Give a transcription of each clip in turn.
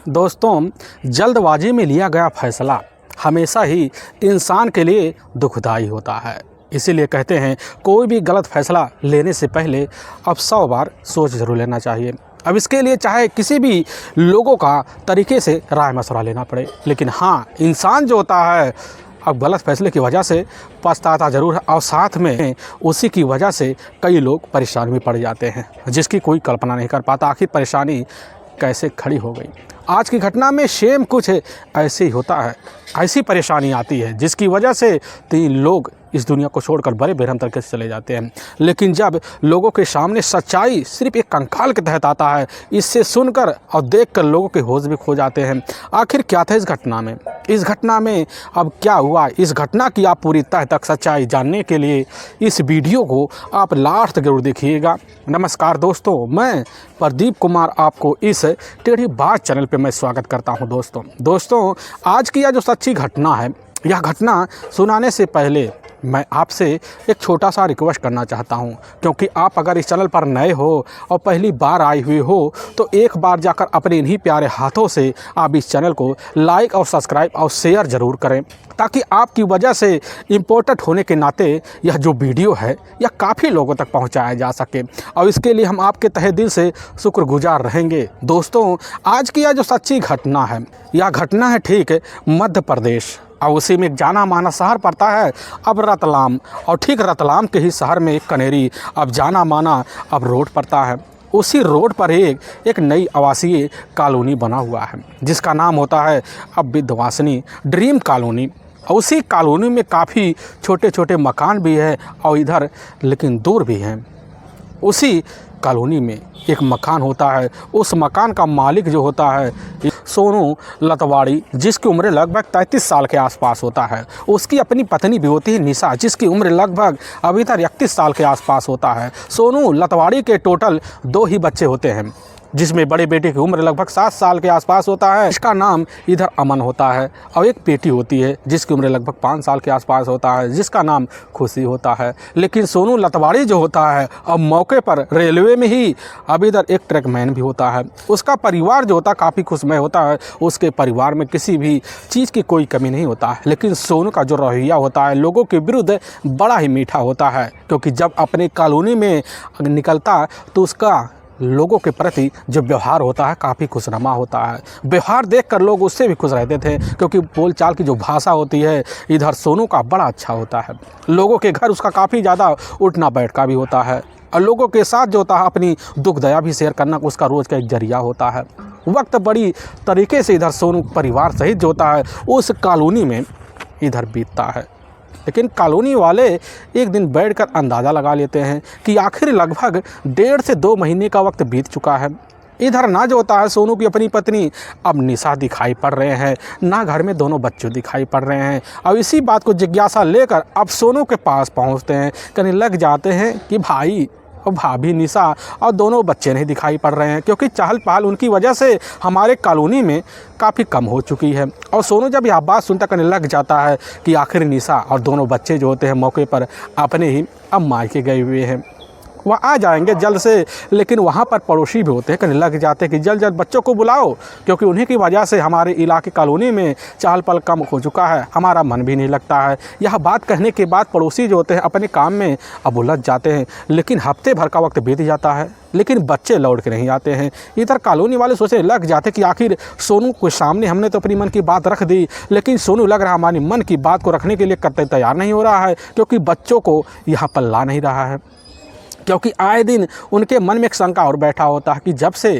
दोस्तों, जल्दबाजी में लिया गया फैसला हमेशा ही इंसान के लिए दुखदाई होता है। इसीलिए कहते हैं कोई भी गलत फैसला लेने से पहले अब 100 बार सोच ज़रूर लेना चाहिए। अब इसके लिए चाहे किसी भी लोगों का तरीके से राय मशवरा लेना पड़े, लेकिन हाँ, इंसान जो होता है अब गलत फैसले की वजह से पछताता ज़रूर है और साथ में उसी की वजह से कई लोग परेशान भी पड़ जाते हैं, जिसकी कोई कल्पना नहीं कर पाता आखिर परेशानी कैसे खड़ी हो गई। आज की घटना में सेम कुछ ऐसे ही होता है। ऐसी परेशानी आती है जिसकी वजह से 3 लोग इस दुनिया को छोड़कर बड़े बेरहम तरीके से चले जाते हैं। लेकिन जब लोगों के सामने सच्चाई सिर्फ एक कंकाल के तहत आता है, इससे सुनकर और देखकर लोगों के होश भी खो जाते हैं। आखिर क्या था इस घटना में? इस घटना में अब क्या हुआ? इस घटना की आप पूरी तह तक सच्चाई जानने के लिए इस वीडियो को आप लास्ट तक जरूर देखिएगा। नमस्कार दोस्तों, मैं प्रदीप कुमार आपको इस टेढ़ी बात चैनल पे मैं स्वागत करता हूं। दोस्तों, आज की यह जो सच्ची घटना है, यह घटना सुनाने से पहले मैं आपसे एक छोटा सा रिक्वेस्ट करना चाहता हूं, क्योंकि आप अगर इस चैनल पर नए हो और पहली बार आए हुए हो तो एक बार जाकर अपने इन्हीं प्यारे हाथों से आप इस चैनल को लाइक और सब्सक्राइब और शेयर ज़रूर करें, ताकि आपकी वजह से इम्पोर्टेंट होने के नाते यह जो वीडियो है यह काफ़ी लोगों तक पहुंचाया जा सके, और इसके लिए हम आपके तहे दिल से शुक्रगुजार रहेंगे। दोस्तों, आज की यह जो सच्ची घटना है, यह घटना है ठीक मध्य प्रदेश, और उसी में एक जाना माना शहर पड़ता है अब रतलाम, और ठीक रतलाम के ही शहर में एक कनेरी अब जाना माना अब रोड पड़ता है। उसी रोड पर एक नई आवासीय कॉलोनी बना हुआ है, जिसका नाम होता है अब विध्यवासिनी ड्रीम कॉलोनी। और उसी कॉलोनी में काफ़ी छोटे छोटे मकान भी है और इधर लेकिन दूर भी हैं। उसी कॉलोनी में एक मकान होता है, उस मकान का मालिक जो होता है सोनू लतवाड़ी, जिसकी उम्र लगभग 33 साल के आसपास होता है। उसकी अपनी पत्नी भी होती है निशा, जिसकी उम्र लगभग अभी तक 31 साल के आसपास होता है। सोनू लतवाड़ी के टोटल 2 ही बच्चे होते हैं, जिसमें बड़े बेटे की उम्र लगभग 7 साल के आसपास होता है, इसका नाम इधर अमन होता है, और एक बेटी होती है जिसकी उम्र लगभग 5 साल के आसपास होता है, जिसका नाम खुशी होता है। लेकिन सोनू लतवाड़ी जो होता है अब मौके पर रेलवे में ही अब इधर एक ट्रकमैन भी होता है। उसका परिवार जो होता है काफ़ी खुशमय होता है, उसके परिवार में किसी भी चीज़ की कोई कमी नहीं होता है। लेकिन सोनू का जो रवैया होता है लोगों के विरुद्ध बड़ा ही मीठा होता है, क्योंकि जब अपने कॉलोनी में निकलता तो उसका लोगों के प्रति जो व्यवहार होता है काफ़ी खुशनुमा होता है। व्यवहार देखकर लोग उससे भी खुश रहते थे, क्योंकि बोलचाल की जो भाषा होती है इधर सोनू का बड़ा अच्छा होता है। लोगों के घर उसका काफ़ी ज़्यादा उठना बैठना भी होता है, और लोगों के साथ जो होता है अपनी दुख दया भी शेयर करना उसका रोज़ का एक जरिया होता है। वक्त बड़ी तरीके से इधर सोनू परिवार सहित जो होता है उस कॉलोनी में इधर बीतता है। लेकिन कॉलोनी वाले एक दिन बैठकर अंदाज़ा लगा लेते हैं कि आखिर लगभग 1.5 से 2 महीने का वक्त बीत चुका है। इधर ना जो होता है सोनू की अपनी पत्नी अब निशा दिखाई पड़ रहे हैं, ना घर में दोनों बच्चे दिखाई पड़ रहे हैं। अब इसी बात को जिज्ञासा लेकर अब सोनू के पास पहुंचते हैं, कहने लग जाते हैं कि भाई और भाभी निशा और दोनों बच्चे नहीं दिखाई पड़ रहे हैं, क्योंकि चहल पहल उनकी वजह से हमारे कॉलोनी में काफ़ी कम हो चुकी है। और सोनू जब यह बात सुनता करने लग जाता है कि आखिर निशा और दोनों बच्चे जो होते हैं मौके पर अपने ही अब मायके गए हुए हैं, वह आ जाएंगे जल्द से। लेकिन वहाँ पर पड़ोसी भी होते हैं, कहने लग जाते हैं कि जल्द जल्द बच्चों को बुलाओ, क्योंकि उन्हीं की वजह से हमारे इलाके कॉलोनी में चहल पहल कम हो चुका है, हमारा मन भी नहीं लगता है। यह बात कहने के बाद पड़ोसी जो होते हैं अपने काम में अब उलझ जाते हैं। लेकिन हफ्ते भर का वक्त बीत जाता है, लेकिन बच्चे लौट के नहीं आते हैं। इधर कॉलोनी वाले सोचने लग जाते कि आखिर सोनू के सामने हमने तो अपनी मन की बात रख दी, लेकिन सोनू लग रहा हमारी मन की बात को रखने के लिए करते तैयार नहीं हो रहा है, क्योंकि बच्चों को यहाँ पर ला नहीं रहा है। क्योंकि आए दिन उनके मन में एक शंका और बैठा होता है कि जब से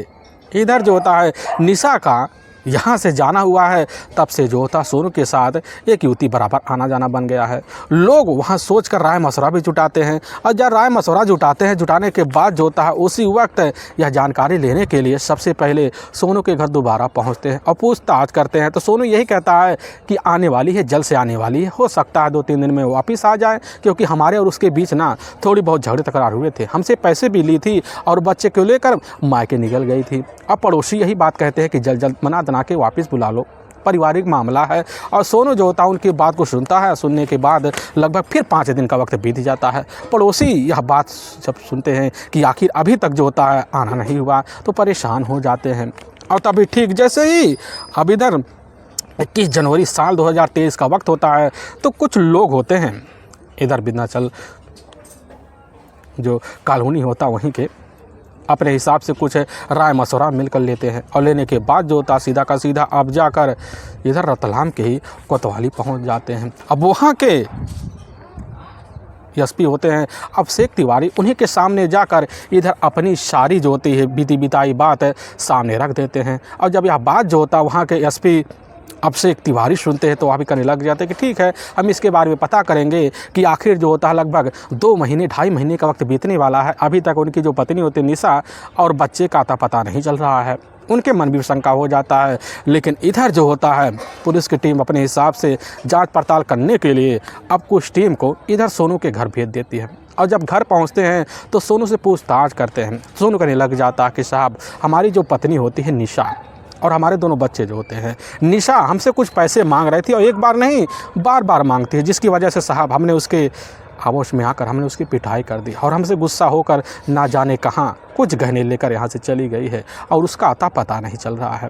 इधर जो होता है निशा का यहाँ से जाना हुआ है, तब से जो होता सोनू के साथ एक युवती बराबर आना जाना बन गया है। लोग वहाँ सोचकर राय मशवरा भी जुटाते हैं, और जब राय मशवरा जुटाते हैं, जुटाने के बाद जो होता है उसी वक्त यह जानकारी लेने के लिए सबसे पहले सोनू के घर दोबारा पहुँचते हैं और पूछताछ करते हैं। तो सोनू यही कहता है कि आने वाली है, जल्द से आने वाली है, हो सकता है 2-3 दिन में वापस आ जाए, क्योंकि हमारे और उसके बीच ना थोड़ी बहुत झगड़े तकरार हुए थे, हमसे पैसे भी ली थी और बच्चे को लेकर मायके निकल गई थी। अब पड़ोसी यही बात कहते हैं कि जल्द जल्द मना दना के वापस बुला लो, पारिवारिक मामला है। और सोनू जो होता है उनकी बात को सुनता है, सुनने के बाद लगभग फिर 5 दिन का वक्त बीत जाता है। पड़ोसी यह बात जब सुनते हैं कि आखिर अभी तक जो होता है आना नहीं हुआ, तो परेशान हो जाते हैं। और तभी ठीक जैसे ही अब इधर 21 जनवरी साल 2023 का वक्त होता है, तो कुछ लोग होते हैं इधर विंध्याचल जो कॉलोनी होता वहीं के अपने हिसाब से कुछ राय मशवरा मिलकर लेते हैं, और लेने के बाद जो होता सीधा का सीधा अब जाकर इधर रतलाम के ही कोतवाली पहुंच जाते हैं। अब वहाँ के एसपी होते हैं अभिषेक तिवारी, उन्हीं के सामने जाकर इधर अपनी सारी जो होती है बीती बिताई बात सामने रख देते हैं। और जब यह बात जो होता वहाँ के एसपी अभिषेक तिवारी सुनते हैं तो वहाँ भी करने लग जाते हैं कि ठीक है, हम इसके बारे में पता करेंगे कि आखिर जो होता है लगभग 2 महीने 2.5 महीने का वक्त बीतने वाला है, अभी तक उनकी जो पत्नी होती है निशा और बच्चे का आता पता नहीं चल रहा है। उनके मन भी शंका हो जाता है, लेकिन इधर जो होता है पुलिस की टीम अपने हिसाब से जांच पड़ताल करने के लिए अब कुछ टीम को इधर सोनू के घर भेज देती है। और जब घर पहुंचते हैं तो सोनू से पूछताछ करते हैं। सोनू कहने लग जाता है कि साहब, हमारी जो पत्नी होती है निशा और हमारे दोनों बच्चे जो होते हैं, निशा हमसे कुछ पैसे मांग रही थी और एक बार नहीं बार बार मांगती है, जिसकी वजह से साहब हमने उसके आमोश में आकर हमने उसकी पिटाई कर दी और हमसे गुस्सा होकर ना जाने कहाँ कुछ गहने लेकर यहाँ से चली गई है और उसका आता पता नहीं चल रहा है।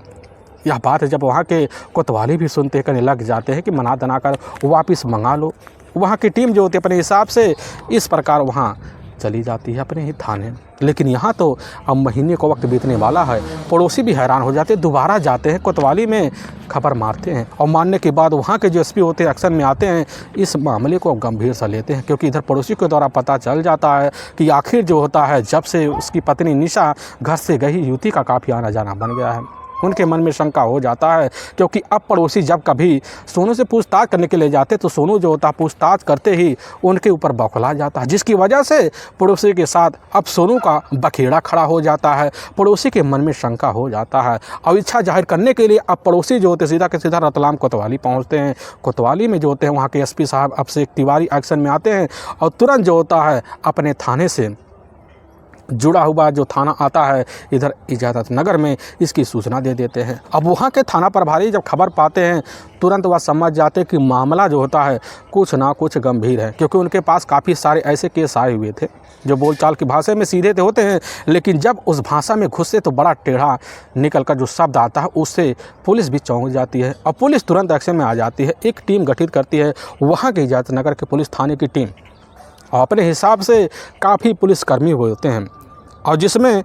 यह बात जब वहाँ के कोतवाली भी सुनते करने लग जाते हैं कि मना दना कर वापस मंगा लो। वहाँ की टीम जो होती है अपने हिसाब से इस प्रकार वहाँ चली जाती है अपने ही थाने। लेकिन यहाँ तो अब महीने को वक्त बीतने वाला है, पड़ोसी भी हैरान हो जाते हैं, दोबारा जाते हैं कोतवाली में खबर मारते हैं और मारने के बाद वहाँ के जो एसपी होते हैं एक्शन में आते हैं, इस मामले को गंभीर सा लेते हैं, क्योंकि इधर पड़ोसी के द्वारा पता चल जाता है कि आखिर जो होता है जब से उसकी पत्नी निशा घर से गई, युवती का काफ़ी आना जाना बन गया है। उनके मन में शंका हो जाता है, क्योंकि अब पड़ोसी जब कभी सोनू से पूछताछ करने के लिए जाते तो सोनू जो होता पूछताछ करते ही उनके ऊपर बौखला जाता है, जिसकी वजह से पड़ोसी के साथ अब सोनू का बखेड़ा खड़ा हो जाता है। पड़ोसी के मन में शंका हो जाता है और इच्छा जाहिर करने के लिए अब पड़ोसी जो होते सीधा के सीधा रतलाम कोतवाली पहुँचते हैं। कोतवाली में जो होते हैं वहाँ के एसपी साहब अभिषेक तिवारी एक्शन में आते हैं और तुरंत जो होता है अपने थाने से जुड़ा हुआ जो थाना आता है इधर इजाज़त नगर में, इसकी सूचना दे देते हैं। अब वहाँ के थाना प्रभारी जब खबर पाते हैं तुरंत वह समझ जाते हैं कि मामला जो होता है कुछ ना कुछ गंभीर है, क्योंकि उनके पास काफ़ी सारे ऐसे केस आए हुए थे जो बोलचाल की भाषा में सीधे तो होते हैं, लेकिन जब उस भाषा में घुसते तो बड़ा टेढ़ा निकल कर जो शब्द आता है उससे पुलिस भी चौंक जाती है और पुलिस तुरंत एक्शन में आ जाती है। एक टीम गठित करती है वहाँ के इजाज़त नगर के पुलिस थाने की टीम, और अपने हिसाब से काफ़ी पुलिसकर्मी होते हैं, और जिसमें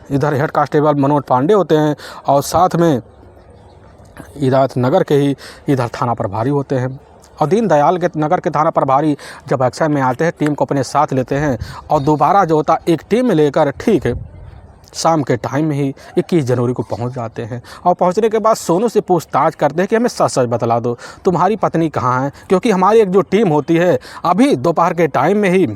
इधर हेड कांस्टेबल मनोज पांडे होते हैं और साथ में इजाज़त नगर के ही इधर थाना प्रभारी होते हैं। और दीनदयाल के नगर के थाना प्रभारी जब एक्शन में आते हैं टीम को अपने साथ लेते हैं और दोबारा जो होता एक टीम में लेकर ठीक है शाम के टाइम में ही 21 जनवरी को पहुंच जाते हैं। और पहुंचने के बाद सोनू से पूछताछ करते हैं कि हमें सच सच बतला दो, तुम्हारी पत्नी कहाँ है, क्योंकि हमारी एक जो टीम होती है अभी दोपहर के टाइम में ही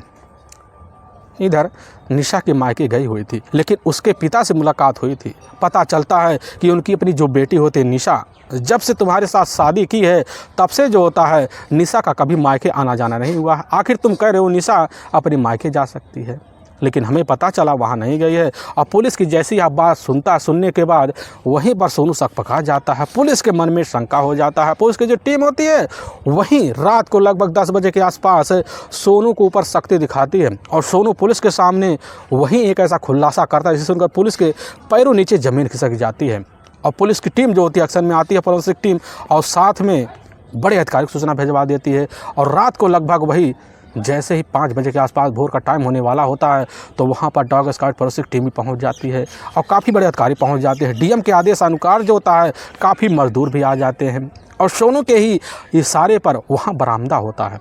इधर निशा के मायके गई हुई थी, लेकिन उसके पिता से मुलाकात हुई थी। पता चलता है कि उनकी अपनी जो बेटी होती है निशा, जब से तुम्हारे साथ शादी की है तब से जो होता है निशा का कभी मायके आना जाना नहीं हुआ। आखिर तुम कह रहे हो निशा अपने मायके जा सकती है, लेकिन हमें पता चला वहाँ नहीं गई है। और पुलिस की जैसी आप बात सुनने के बाद वहीं पर सोनू शक पका जाता है, पुलिस के मन में शंका हो जाता है। पुलिस की जो टीम होती है वहीं रात को लगभग 10 बजे के आसपास सोनू को ऊपर शक्ति दिखाती है और सोनू पुलिस के सामने वहीं एक ऐसा खुलासा करता है जिससे सुनकर पुलिस के पैरों नीचे ज़मीन खिसक जाती है। और पुलिस की टीम जो होती है एक्शन में आती है, फोरेंसिक टीम, और साथ में बड़े अधिकारी को सूचना भिजवा देती है। और रात को लगभग वही जैसे ही 5 बजे के आसपास भोर का टाइम होने वाला होता है तो वहाँ पर डॉग स्क्वाड फोरेंसिक टीम भी पहुँच जाती है और काफ़ी बड़े अधिकारी पहुँच जाते हैं। डीएम के आदेश अनुसार जो होता है काफ़ी मजदूर भी आ जाते हैं और सोनू के ही इशारे पर वहाँ बरामदा होता है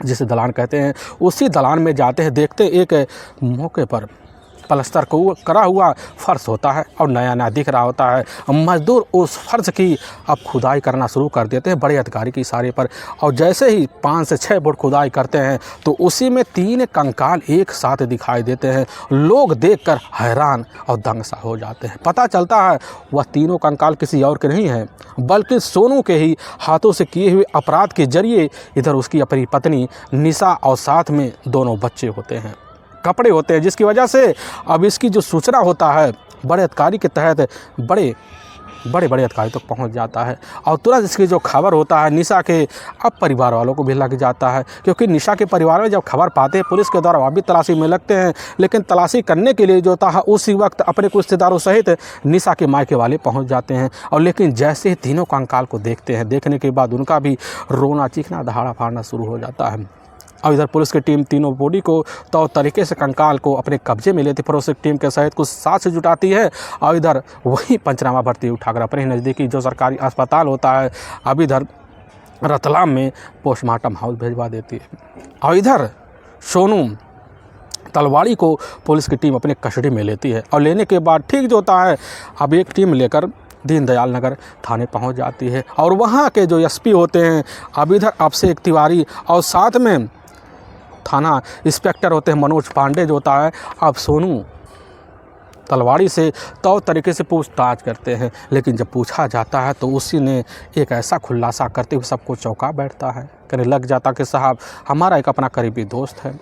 जिसे दलान कहते हैं। उसी दलान में जाते हैं, देखते एक मौके पर प्लास्टर को करा हुआ फर्श होता है और नया नया दिख रहा होता है। मजदूर उस फर्श की अब खुदाई करना शुरू कर देते हैं बड़े अधिकारी के इशारे पर, और जैसे ही 5 से 6 फुट खुदाई करते हैं तो उसी में 3 कंकाल एक साथ दिखाई देते हैं। लोग देखकर हैरान और दंग सा हो जाते हैं। पता चलता है वह तीनों कंकाल किसी और के नहीं हैं बल्कि सोनू के ही हाथों से किए हुए अपराध के जरिए इधर उसकी अपनी पत्नी निशा और साथ में दोनों बच्चे होते हैं, कपड़े होते हैं, जिसकी वजह से अब इसकी जो सूचना होता है बड़े अधिकारी के तहत बड़े बड़े बड़े अधिकारी तक पहुंच जाता है और तुरंत इसकी जो खबर होता है निशा के अब परिवार वालों को भी लग जाता है, क्योंकि निशा के परिवार में जब खबर पाते हैं पुलिस के द्वारा वह भी तलाशी में लगते हैं। लेकिन तलाशी करने के लिए जो था उसी वक्त अपने कुछ रिश्तेदारों सहित निशा के मायके वाले पहुंच जाते हैं। और लेकिन जैसे ही तीनों कंकाल को देखते हैं, देखने के बाद उनका भी रोना चीखना दहाड़ा फाड़ना शुरू हो जाता है। और इधर पुलिस की टीम तीनों बॉडी को तो तरीके से कंकाल को अपने कब्जे में लेती, फोरेंसिक टीम के सहित कुछ साक्ष्य जुटाती है और इधर वही पंचनामा भर्ती उठाकर अपने नज़दीकी जो सरकारी अस्पताल होता है अब इधर रतलाम में पोस्टमार्टम हाउस भेजवा देती है। और इधर सोनू तलवाड़ी को पुलिस की टीम अपने कस्टडी में लेती है और लेने के बाद ठीक जो होता है अब एक टीम लेकर दीनदयाल नगर थाने पहुंच जाती है। और वहां के जो एसपी होते हैं अब इधर अभिषेक तिवारी और साथ में थाना इंस्पेक्टर होते हैं मनोज पांडे जो होता है अब सोनू तलवाड़ी से तो तरीके से पूछताछ करते हैं। लेकिन जब पूछा जाता है तो उसी ने एक ऐसा खुलासा करते हुए सबको चौंका बैठता है, कहने लग जाता कि साहब हमारा एक अपना करीबी दोस्त है।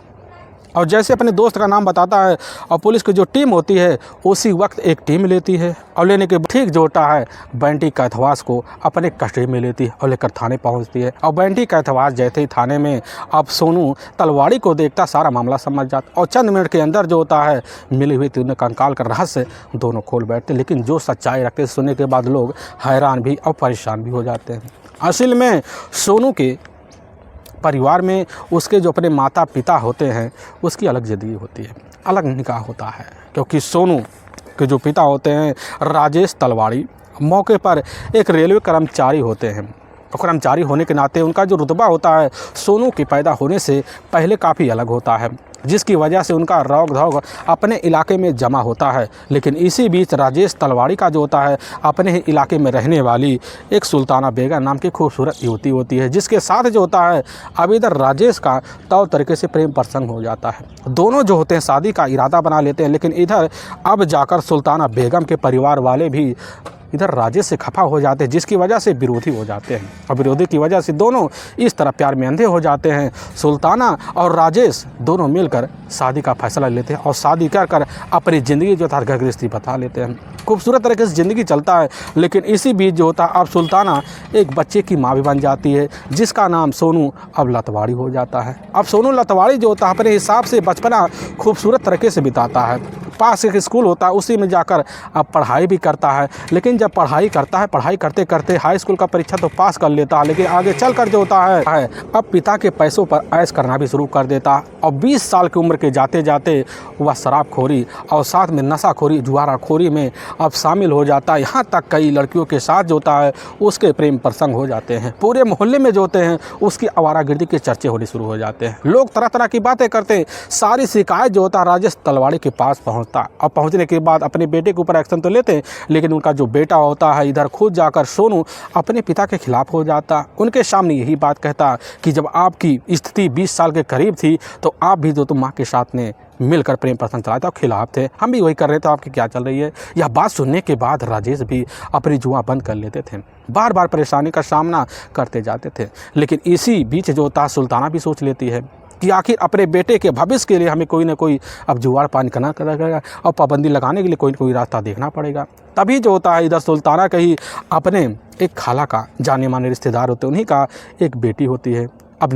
और जैसे अपने दोस्त का नाम बताता है और पुलिस की जो टीम होती है उसी वक्त एक टीम लेती है और लेने के ठीक जो होता है बंटी कैथवास को अपने कस्टडी में लेती है और लेकर थाने पहुंचती है। और बंटी कैथवास जैसे ही थाने में अब सोनू तलवाड़ी को देखता सारा मामला समझ जाता और चंद मिनट के अंदर जो होता है मिली हुई तीनों कंकाल का रहस्य दोनों खोल बैठते। लेकिन जो सच्चाई रखते सुनने के बाद लोग हैरान भी और परेशान भी हो जाते हैं। असल में सोनू के परिवार में उसके जो अपने माता पिता होते हैं उसकी अलग ज़िंदगी होती है, अलग निकाह होता है। क्योंकि सोनू के जो पिता होते हैं राजेश तलवाड़ी मौके पर एक रेलवे कर्मचारी होते हैं और कर्मचारी होने के नाते उनका जो रुतबा होता है सोनू के पैदा होने से पहले काफ़ी अलग होता है, जिसकी वजह से उनका रौक धौक अपने इलाके में जमा होता है। लेकिन इसी बीच राजेश तलवाड़ी का जो होता है अपने ही इलाके में रहने वाली एक सुल्ताना बेगम नाम की खूबसूरत युवती होती है, जिसके साथ जो होता है अब इधर राजेश का तौर तरीके से प्रेम प्रसंग हो जाता है। दोनों जो होते हैं शादी का इरादा बना लेते हैं। लेकिन इधर अब जाकर सुल्ताना बेगम के परिवार वाले भी इधर राजेश से खफा हो जाते हैं, जिसकी वजह से विरोधी हो जाते हैं और विरोधी की वजह से दोनों इस तरह प्यार में अंधे हो जाते हैं। सुल्ताना और राजेश दोनों मिलकर शादी का फैसला लेते हैं और शादी कर कर अपनी ज़िंदगी जो था घर गृहस्थी बता लेते हैं। खूबसूरत तरीके से ज़िंदगी चलता है। लेकिन इसी बीच जो होता है अब सुल्ताना एक बच्चे की माँ भी बन जाती है, जिसका नाम सोनू अब लतवाड़ी हो जाता है। अब सोनू लतवाड़ी जो होता है अपने हिसाब से बचपना खूबसूरत तरीके से बिताता है। पास एक स्कूल होता है उसी में जाकर अब पढ़ाई भी करता है। लेकिन जब पढ़ाई करता है पढ़ाई करते करते हाई स्कूल का परीक्षा तो पास कर लेता है, लेकिन आगे चल कर जो होता है अब पिता के पैसों पर ऐश करना भी शुरू कर देता है। और 20 साल की उम्र के जाते जाते वह शराबखोरी और साथ में नशाखोरी जुआराखोरी में अब शामिल हो जाता है। यहाँ तक कई लड़कियों के साथ जो होता है उसके प्रेम प्रसंग हो जाते हैं। पूरे मोहल्ले में जो होते हैं उसकी आवारागर्दी के चर्चे होने शुरू हो जाते हैं। लोग तरह तरह की बातें करते हैं। सारी शिकायत जो होता है राजेश तलवाड़ी के पास पहुँचता। अब पहुँचने के बाद अपने बेटे के ऊपर एक्शन तो लेते हैं, लेकिन उनका जो बेटा होता है इधर खुद जाकर सोनू अपने पिता के खिलाफ हो जाता। उनके सामने यही बात कहता कि जब आपकी स्थिति 20 साल के करीब थी तो आप भी जो तुम माँ के साथ ने मिलकर प्रेम प्रसंग चलाए थे और खिलाफ थे, हम भी वही कर रहे थे, आपकी क्या चल रही है। यह बात सुनने के बाद राजेश भी अपनी जुआ बंद कर लेते थे, बार बार परेशानी का सामना करते जाते थे। लेकिन इसी बीच जो होता सुल्ताना भी सोच लेती है कि आखिर अपने बेटे के भविष्य के लिए हमें कोई ना कोई अब जुगाड़ पानी करना पड़ेगा और पाबंदी लगाने के लिए कोई ना कोई रास्ता देखना पड़ेगा। तभी जो होता है इधर सुल्ताना का ही अपने एक खाला का जाने माने रिश्तेदार होते हैं, उन्हीं का एक बेटी होती है अब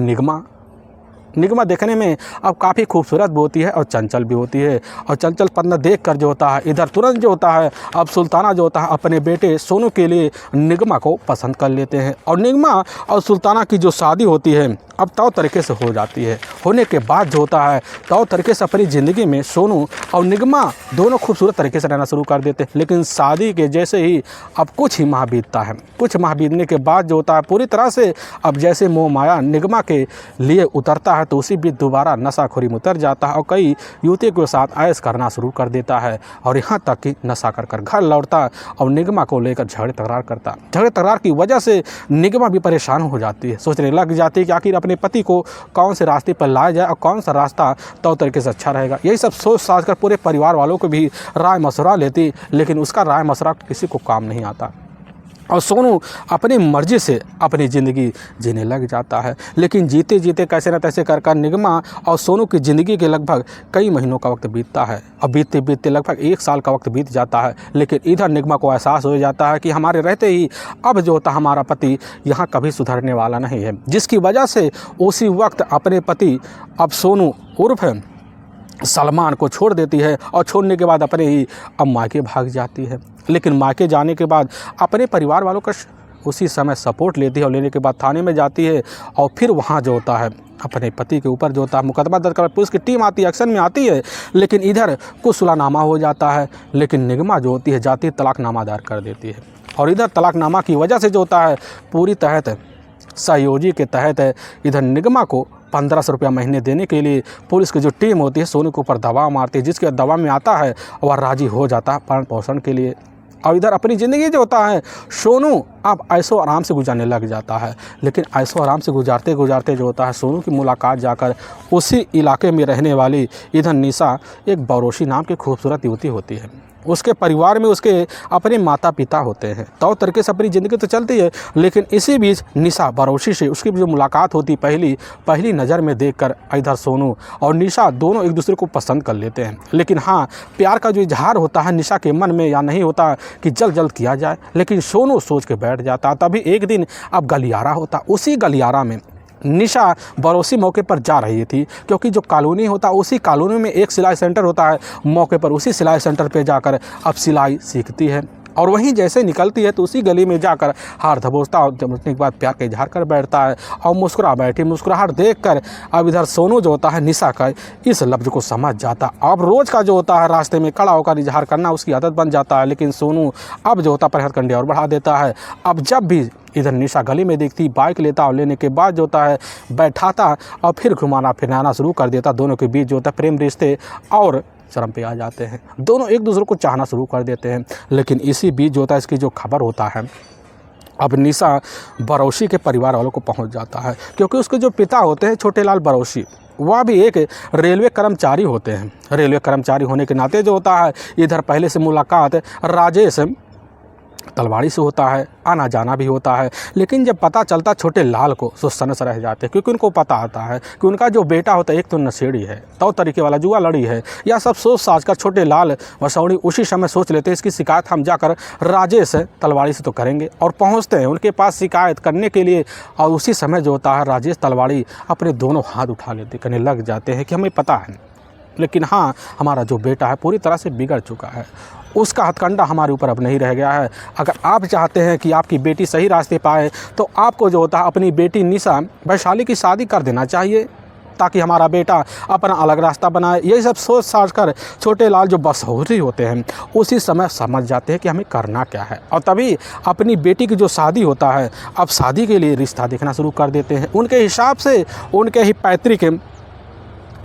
निगमा देखने में अब काफ़ी खूबसूरत भी होती है और चंचल भी होती है। और चंचल पन्ना देख कर जो होता है इधर तुरंत जो होता है अब सुल्ताना जो होता है अपने बेटे सोनू के लिए निगमा को पसंद कर लेते हैं। और निगमा और सुल्ताना की जो शादी होती है अब तौर तरीके से हो जाती है। होने के बाद जो होता है तौर तरीके से अपनी ज़िंदगी में सोनू और निगमा दोनों खूबसूरत तरीके से रहना शुरू कर देते हैं। लेकिन शादी के जैसे ही अब कुछ ही माह बीतता है, कुछ माह बीतने के बाद जो होता है पूरी तरह से अब जैसे मोह माया निगमा के लिए उतरता है तो उसी बीच दोबारा नशाखोरी में उतर जाता है और कई युवतियों के साथ ऐश करना शुरू कर देता है। और यहाँ तक कि नशा कर कर घर लौटता और निगमा को लेकर झगड़े तकरार की वजह से निगमा भी परेशान हो जाती है, सोचने लग जाती है कि आखिर अपने पति को कौन से रास्ते पर लाया जाए और कौन सा रास्ता तौर तरीके से अच्छा रहेगा। यही सब सोच साझ कर पूरे परिवार वालों को भी राय मशवरा लेती, लेकिन उसका राय मशवरा किसी को काम नहीं आता। और सोनू अपनी मर्जी से अपनी ज़िंदगी जीने लग जाता है। लेकिन जीते जीते कैसे न तैसे कर निगमा और सोनू की ज़िंदगी के लगभग कई महीनों का वक्त बीतता है और बीतते बीतते लगभग 1 साल का वक्त बीत जाता है। लेकिन इधर निगमा को एहसास हो जाता है कि हमारे रहते ही अब जो होता हमारा पति यहाँ कभी सुधरने वाला नहीं है, जिसकी वजह से उसी वक्त अपने पति अब सोनू उर्फ सलमान को छोड़ देती है और छोड़ने के बाद अपने ही अब मायके भाग जाती है। लेकिन मायके जाने के बाद अपने परिवार वालों का उसी समय सपोर्ट लेती है और लेने के बाद थाने में जाती है और फिर वहाँ जो होता है अपने पति के ऊपर जो होता है मुकदमा दर्ज कर पुलिस की टीम आती है, एक्शन में आती है। लेकिन इधर कुछ सुलहनामा हो जाता है, लेकिन निगमा जो होती है जाती है तलाकनामा दायर कर देती है। और इधर तलाकनामा की वजह से जो होता है पूरी तहत सहयोजी के तहत इधर निगमा को 1500 रुपया महीने देने के लिए पुलिस की जो टीम होती है सोनू के ऊपर दबाव मारती है, जिसके दबाव में आता है वह राजी हो जाता है पालन पोषण के लिए। और इधर अपनी ज़िंदगी जो होता है सोनू अब ऐशो आराम से गुजारने लग जाता है। लेकिन ऐशो आराम से गुजारते गुजारते जो होता है सोनू की मुलाकात जाकर उसी इलाके में रहने वाली इधर निशा एक बरोशी नाम की खूबसूरत युवती होती है। उसके परिवार में उसके अपने माता पिता होते हैं, तो तरीके से अपनी ज़िंदगी तो चलती है। लेकिन इसी बीच निशा बरोशी से उसकी जो मुलाकात होती पहली नज़र में देखकर इधर सोनू और निशा दोनों एक दूसरे को पसंद कर लेते हैं। लेकिन हाँ, प्यार का जो इजहार होता है निशा के मन में या नहीं होता कि जल्द जल्द किया जाए, लेकिन सोनू सोच के बैठ जाता। तभी एक दिन अब गलियारा होता, उसी गलियारा में निशा बरोसी मौके पर जा रही थी, क्योंकि जो कॉलोनी होता है उसी कॉलोनी में एक सिलाई सेंटर होता है। मौके पर उसी सिलाई सेंटर पे जाकर अब सिलाई सीखती है और वहीं जैसे निकलती है तो उसी गली में जाकर हार दबोचता और दबोचने के बाद प्यार का इजहार कर बैठता है। और मुस्कुराहट देखकर अब इधर सोनू जो होता है निशा का इस लफ्ज़ को समझ जाता। अब रोज़ का जो होता है रास्ते में खड़ा होकर इजहार करना उसकी आदत बन जाता है। लेकिन सोनू अब जो होता है कंडे और बढ़ा देता है। अब जब भी इधर निशा गली में देखती बाइक लेता और लेने के बाद जो होता है बैठाता और फिर घुमाना फिराना शुरू कर देता। दोनों के बीच जो होता है प्रेम रिश्ते और चरम पे आ जाते हैं, दोनों एक दूसरे को चाहना शुरू कर देते हैं। लेकिन इसी बीच जो होता है इसकी जो खबर होता है अब निशा बरोशी के परिवार वालों को पहुंच जाता है, क्योंकि उसके जो पिता होते हैं छोटेलाल बरोशी वह भी एक रेलवे कर्मचारी होते हैं। रेलवे कर्मचारी होने के नाते जो होता है इधर पहले से मुलाकात राजेश तलवाड़ी से होता है, आना जाना भी होता है। लेकिन जब पता चलता छोटे लाल को तो सनस रह जाते, क्योंकि उनको पता आता है कि उनका जो बेटा होता है एक तो नशेड़ी है, तो तरीके वाला जुआ लड़ी है। यह सब सोच साझ कर छोटे लाल वसौड़ी उसी समय सोच लेते हैं इसकी शिकायत हम जाकर राजेश तलवाड़ी से तो करेंगे, और पहुंचते हैं उनके पास शिकायत करने के लिए। और उसी समय जो होता है राजेश तलवाड़ी अपने दोनों हाथ उठा लेते, कहने लग जाते हैं कि हमें पता है, लेकिन हाँ हमारा जो बेटा है पूरी तरह से बिगड़ चुका है, उसका हथकंडा हमारे ऊपर अब नहीं रह गया है। अगर आप चाहते हैं कि आपकी बेटी सही रास्ते पाए तो आपको जो होता है अपनी बेटी निशा वैशाली की शादी कर देना चाहिए, ताकि हमारा बेटा अपना अलग रास्ता बनाए। यही सब सोच साझ कर छोटे लाल जो बसौरी होते हैं उसी समय समझ जाते हैं कि हमें करना क्या है। और तभी अपनी बेटी की जो शादी होता है अब शादी के लिए रिश्ता देखना शुरू कर देते हैं। उनके हिसाब से उनके ही पैतृक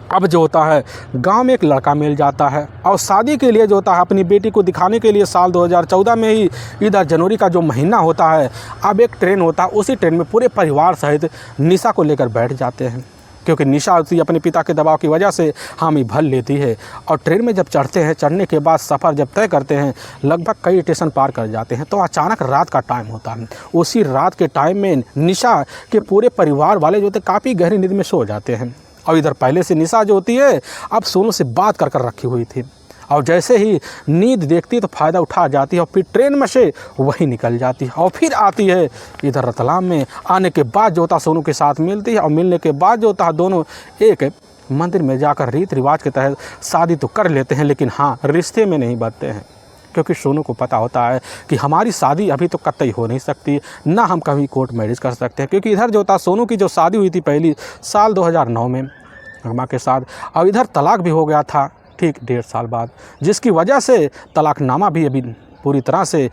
अब जो होता है गांव में एक लड़का मिल जाता है और शादी के लिए जो होता है अपनी बेटी को दिखाने के लिए साल 2014 में ही इधर जनवरी का जो महीना होता है अब एक ट्रेन होता है, उसी ट्रेन में पूरे परिवार सहित निशा को लेकर बैठ जाते हैं, क्योंकि निशा अपने पिता के दबाव की वजह से हामी भर लेती है। और ट्रेन में जब चढ़ते हैं, चढ़ने के बाद सफ़र जब तय करते हैं लगभग कई स्टेशन पार कर जाते हैं, तो अचानक रात का टाइम होता है। उसी रात के टाइम में निशा के पूरे परिवार वाले जो होते काफ़ी गहरी नींद में सो जाते हैं। और इधर पहले से निशा जो होती है अब सोनू से बात कर रखी हुई थी, और जैसे ही नींद देखती तो फ़ायदा उठा जाती है और फिर ट्रेन में से वही निकल जाती है और फिर आती है इधर रतलाम में। आने के बाद जो होता सोनू के साथ मिलती है और मिलने के बाद जो होता है दोनों एक मंदिर में जाकर रीति रिवाज के तहत शादी तो कर लेते हैं, लेकिन हाँ रिश्ते में नहीं बंधते हैं, क्योंकि सोनू को पता होता है कि हमारी शादी अभी तो कतई हो नहीं सकती, ना हम कभी कोर्ट मैरिज कर सकते हैं। क्योंकि इधर जो होता सोनू की जो शादी हुई थी पहली साल 2009 में नगमा के साथ, और इधर तलाक भी हो गया था ठीक 1.5 साल बाद, जिसकी वजह से तलाकनामा भी अभी पूरी तरह से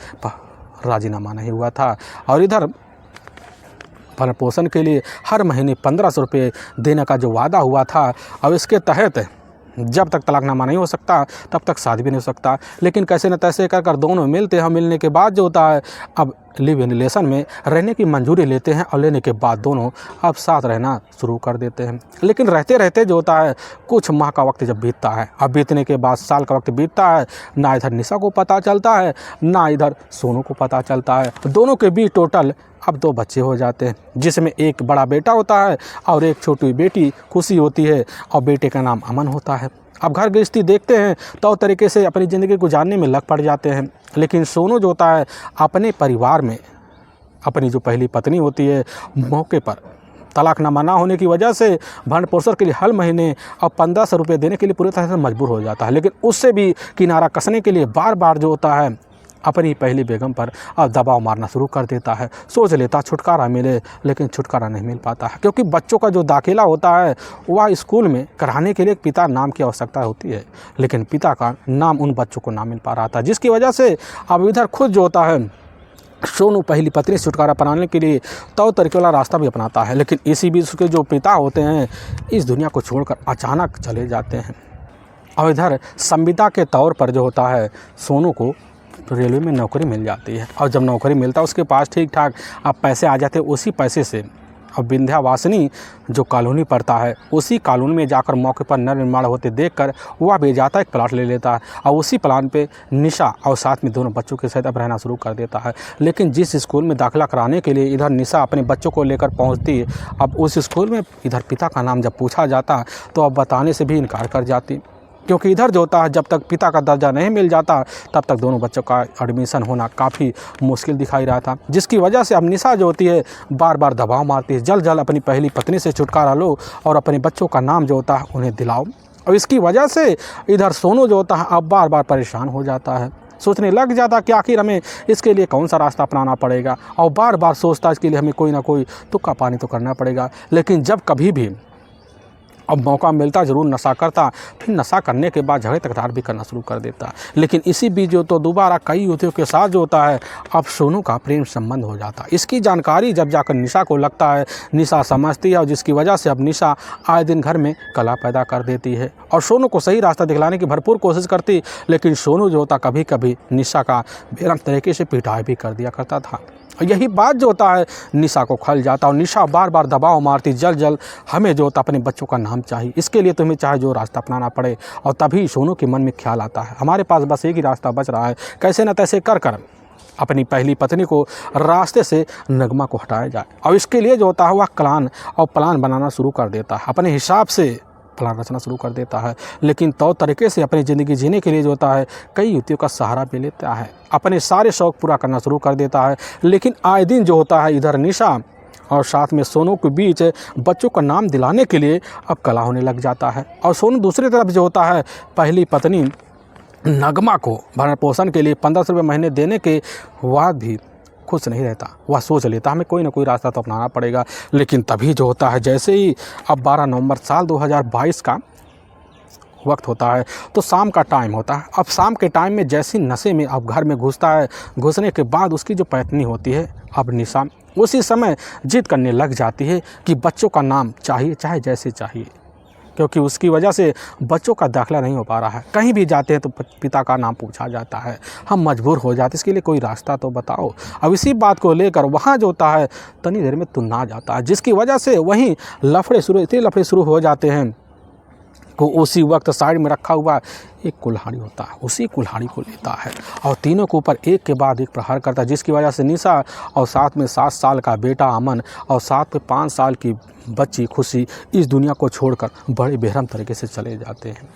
राजीनामा नहीं हुआ था। और इधर भरण पोषण के लिए हर महीने 1500 रुपये देने का जो वादा हुआ था, और इसके तहत जब तक तलाकनामा नहीं हो सकता तब तक शादी भी नहीं हो सकता। लेकिन कैसे न तैसे कर दोनों मिलते हैं। मिलने के बाद जो होता है अब लिव इन रिलेशन में रहने की मंजूरी लेते हैं और लेने के बाद दोनों अब साथ रहना शुरू कर देते हैं। लेकिन रहते रहते जो होता है कुछ माह का वक्त जब बीतता है, अब बीतने के बाद साल का वक्त बीतता है, ना इधर निशा को पता चलता है ना इधर सोनू को पता चलता है। दोनों के बीच टोटल अब 2 बच्चे हो जाते हैं, जिसमें एक बड़ा बेटा होता है और एक छोटी बेटी खुशी होती है और बेटे का नाम अमन होता है। अब घर गृहस्थी देखते हैं तो तरीके से अपनी ज़िंदगी गुजारने में लग पड़ जाते हैं। लेकिन सोनू जो होता है अपने परिवार में अपनी जो पहली पत्नी होती है मौके पर तलाकनामा ना होने की वजह से भरण पोषण के लिए हर महीने अब 1500 रुपये देने के लिए पूरी तरह से मजबूर हो जाता है। लेकिन उससे भी किनारा कसने के लिए बार बार जो होता है अपनी पहली बेगम पर अब दबाव मारना शुरू कर देता है। सोच लेता छुटकारा मिले, लेकिन छुटकारा नहीं मिल पाता है, क्योंकि बच्चों का जो दाखिला होता है वह स्कूल में कराने के लिए पिता नाम की आवश्यकता होती है, लेकिन पिता का नाम उन बच्चों को ना मिल पा रहा था, जिसकी वजह से अब इधर खुद जो होता है सोनू पहली पत्नी से छुटकारा पाने के लिए तौ तरीके वाला रास्ता भी अपनाता है। लेकिन इसी बीच उसके जो पिता होते हैं इस दुनिया को छोड़कर अचानक चले जाते हैं। और इधर संविदा के तौर पर जो होता है सोनू को रेलवे में नौकरी मिल जाती है। और जब नौकरी मिलता है उसके पास ठीक ठाक अब पैसे आ जाते हैं। उसी पैसे से अब विंध्यावासिनी जो कॉलोनी पड़ता है उसी कॉलोनी में जाकर मौके पर निर्माण होते देखकर वह भी जाता है, एक प्लाट ले लेता है और उसी प्लान पे निशा और साथ में दोनों बच्चों के साथ अब रहना शुरू कर देता है। लेकिन जिस स्कूल में दाखिला कराने के लिए इधर निशा अपने बच्चों को लेकर पहुंचती है, अब उस स्कूल में इधर पिता का नाम जब पूछा जाता तो अब बताने से भी इनकार कर जाती, क्योंकि इधर जो होता है जब तक पिता का दर्जा नहीं मिल जाता तब तक दोनों बच्चों का एडमिशन होना काफ़ी मुश्किल दिखाई रहा था। जिसकी वजह से अब निशा जो होती है बार बार दबाव मारती है, जल्द जल्द अपनी पहली पत्नी से छुटकारा लो और अपने बच्चों का नाम जो होता है उन्हें दिलाओ। और इसकी वजह से इधर सोनू जो होता है अब बार बार परेशान हो जाता है, सोचने लग जाता कि आखिर हमें इसके लिए कौन सा रास्ता अपनाना पड़ेगा, और बार बार सोचता इसके लिए हमें कोई ना कोई तुक्का पानी तो करना पड़ेगा। लेकिन जब कभी भी अब मौका मिलता ज़रूर नशा करता, फिर नशा करने के बाद झगड़े तकरार भी करना शुरू कर देता। लेकिन इसी बीच जो तो दोबारा कई युवतियों के साथ जो होता है अब सोनू का प्रेम संबंध हो जाता है। इसकी जानकारी जब जाकर निशा को लगता है, निशा समझती है और जिसकी वजह से अब निशा आए दिन घर में कला पैदा कर देती है और सोनू को सही रास्ता दिखलाने की भरपूर कोशिश करती। लेकिन सोनू जो होता कभी कभी निशा का बेरहम तरीके से पिटाई भी कर दिया करता था। यही बात जो होता है निशा को खल जाता और निशा बार बार दबाव मारती, जल्द जल्द हमें जो होता अपने बच्चों का नाम चाहिए, इसके लिए तुम्हें चाहे जो रास्ता अपनाना पड़े। और तभी सोनू के मन में ख्याल आता है हमारे पास बस एक ही रास्ता बच रहा है, कैसे न तैसे कर कर अपनी पहली पत्नी को रास्ते से नगमा को हटाया जाए। और इसके लिए जो होता है वह प्लान बनाना शुरू कर देता है, अपने हिसाब से प्लान रचना शुरू कर देता है। लेकिन तौर तरीके से अपनी ज़िंदगी जीने के लिए जो होता है कई युवतियों का सहारा भी लेता है, अपने सारे शौक़ पूरा करना शुरू कर देता है। लेकिन आए दिन जो होता है इधर निशा और साथ में सोनू के बीच बच्चों का नाम दिलाने के लिए अब कला होने लग जाता है। और सोनू दूसरी तरफ जो होता है पहली पत्नी नगमा को भरण पोषण के लिए 1500 रुपये महीने देने के बाद भी खुश नहीं रहता। वह सोच लेता हमें कोई ना कोई रास्ता तो अपनाना पड़ेगा। लेकिन तभी जो होता है जैसे ही अब 12 नवंबर साल 2022 का वक्त होता है तो शाम का टाइम होता है। अब शाम के टाइम में जैसी नशे में अब घर में घुसता है, घुसने के बाद उसकी जो पत्नी होती है अब निशा उसी समय जिद करने लग जाती है कि बच्चों का नाम चाहिए, चाहे जैसे चाहिए, क्योंकि उसकी वजह से बच्चों का दाखिला नहीं हो पा रहा है। कहीं भी जाते हैं तो पिता का नाम पूछा जाता है, हम मजबूर हो जाते, इसके लिए कोई रास्ता तो बताओ। अब इसी बात को लेकर वहाँ जो होता है तनी देर में तुन्ना जाता है, जिसकी वजह से वहीं इतने लफड़े शुरू हो जाते हैं को उसी वक्त साइड में रखा हुआ एक कुल्हाड़ी होता है, उसी कुल्हाड़ी को लेता है और तीनों के ऊपर एक के बाद एक प्रहार करता है। जिसकी वजह से निशा और साथ में 7 साल का बेटा अमन और साथ में 5 साल की बच्ची खुशी इस दुनिया को छोड़कर बड़े बेरहम तरीके से चले जाते हैं।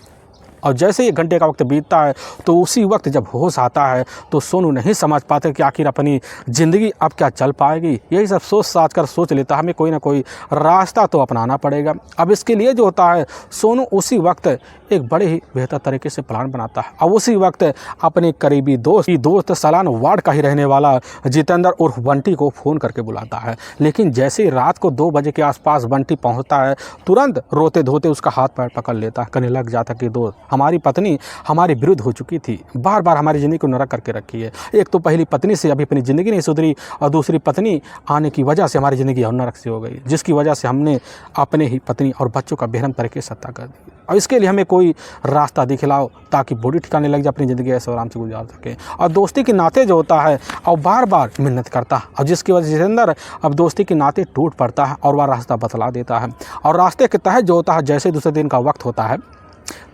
और जैसे ही 1 घंटे का वक्त बीतता है तो उसी वक्त जब होश आता है तो सोनू नहीं समझ पाते कि आखिर अपनी ज़िंदगी अब क्या चल पाएगी। यही सब सोच लेता हमें कोई ना कोई रास्ता तो अपनाना पड़ेगा। अब इसके लिए जो होता है सोनू उसी वक्त एक बड़े ही बेहतर तरीके से प्लान बनाता है और उसी वक्त अपने करीबी दोस्त सलान वार्ड का ही रहने वाला जितेंद्र उर्फ बंटी को फ़ोन करके बुलाता है। लेकिन जैसे ही रात को 2 बजे के आसपास बंटी पहुंचता है तुरंत रोते धोते उसका हाथ पैर पकड़ लेता है, कहने लग जाता कि दोस्त हमारी पत्नी हमारे विरुद्ध हो चुकी थी, बार बार हमारी ज़िंदगी को नरक करके रखी है। एक तो पहली पत्नी से अभी अपनी ज़िंदगी नहीं सुधरी और दूसरी पत्नी आने की वजह से हमारी ज़िंदगी और नरक से हो गई, जिसकी वजह से हमने अपने ही पत्नी और बच्चों का बेरहम तरीके से हत्या कर दी। और इसके लिए हमें कोई रास्ता दिखलाओ ताकि बॉडी ठिकाने लग जाए, अपनी ज़िंदगी ऐसे आराम से गुजार सके। और दोस्ती के नाते जो होता है और बार बार मिन्नत करता है, और जिसकी वजह से अंदर अब दोस्ती के नाते टूट पड़ता है और वह रास्ता बतला देता है। और रास्ते के तहत जो होता है, जैसे दूसरे दिन का वक्त होता है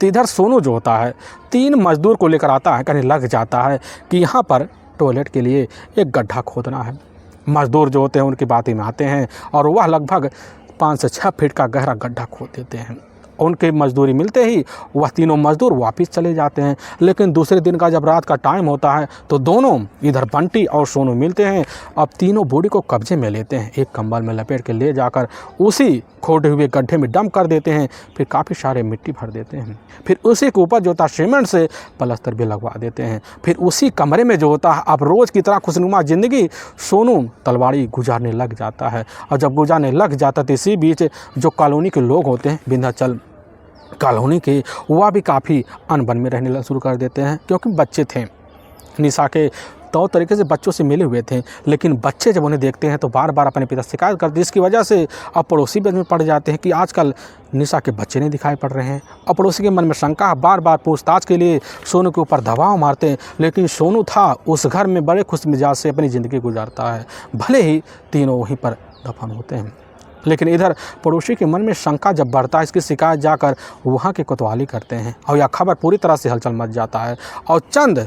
तो इधर सोनू जो होता है 3 मजदूर को लेकर आता है, कहने लग जाता है कि यहाँ पर टॉयलेट के लिए एक गड्ढा खोदना है। मजदूर जो होते हैं उनकी बातें में आते हैं और वह लगभग 5 से 6 फीट का गहरा गड्ढा खोद देते हैं। उनके मजदूरी मिलते ही वह तीनों मजदूर वापस चले जाते हैं। लेकिन दूसरे दिन का जब रात का टाइम होता है तो दोनों इधर बंटी और सोनू मिलते हैं। अब तीनों बॉडी को कब्जे में लेते हैं, एक कंबल में लपेट के ले जाकर उसी खोदे हुए गड्ढे में डंप कर देते हैं। फिर काफ़ी सारे मिट्टी भर देते हैं। फिर उसी के ऊपर जो होता है सीमेंट से प्लास्टर भी लगवा देते हैं। फिर उसी कमरे में जो होता है अब रोज़ की तरह खुशनुमा ज़िंदगी सोनू तलवाड़ी गुजारने लग जाता है। और जब गुजारने लग जाता है तो इसी बीच जो कॉलोनी के लोग होते हैं, विंध्याचल कॉलोनी के, वह भी काफ़ी अनबन में रहने शुरू कर देते हैं, क्योंकि बच्चे थे निशा के तौर तरीके से बच्चों से मिले हुए थे। लेकिन बच्चे जब उन्हें देखते हैं तो बार बार अपने पिता से शिकायत करते हैं, जिसकी वजह से अब पड़ोसी भी में पड़ जाते हैं कि आजकल निशा के बच्चे नहीं दिखाई पड़ रहे हैं। और पड़ोसी के मन में शंका, बार बार पूछताछ के लिए सोनू के ऊपर दबाव मारते हैं। लेकिन सोनू था उस घर में बड़े खुश मिजाज से अपनी ज़िंदगी गुजारता है, भले ही तीनों वहीं पर दफन होते हैं। लेकिन इधर पड़ोसी के मन में शंका जब बढ़ता है, इसकी शिकायत जाकर वहाँ के कोतवाली करते हैं और यह खबर पूरी तरह से हलचल मच जाता है। और चंद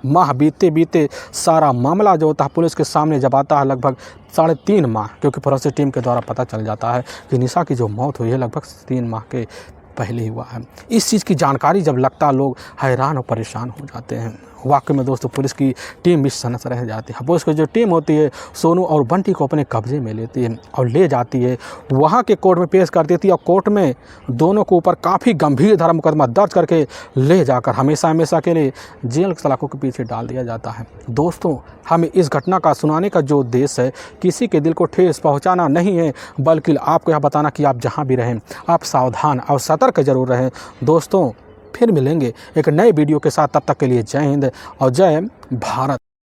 माह बीते बीते सारा मामला जो होता है पुलिस के सामने जब आता है, लगभग 3.5 माह, क्योंकि फोरेंसिक टीम के द्वारा पता चल जाता है कि निशा की जो मौत हुई है लगभग 3 माह के पहले ही हुआ है। इस चीज़ की जानकारी जब लगता है लोग हैरान और परेशान हो जाते हैं। वाकई में दोस्तों पुलिस की टीम भी सनस रह जाती है। पुलिस की जो टीम होती है सोनू और बंटी को अपने कब्जे में लेती है और ले जाती है, वहाँ के कोर्ट में पेश कर देती है। और कोर्ट में दोनों के ऊपर काफ़ी गंभीर धारा मुकदमा दर्ज करके ले जाकर हमेशा हमेशा के लिए जेल की सलाखों के पीछे डाल दिया जाता है। दोस्तों हमें इस घटना का सुनाने का जो उद्देश्य है, किसी के दिल को ठेस पहुँचाना नहीं है, बल्कि आपको यह बताना कि आप जहाँ भी रहें आप सावधान और सतर्क जरूर रहें। दोस्तों फिर मिलेंगे एक नए वीडियो के साथ, तब तक के लिए जय हिंद और जय भारत।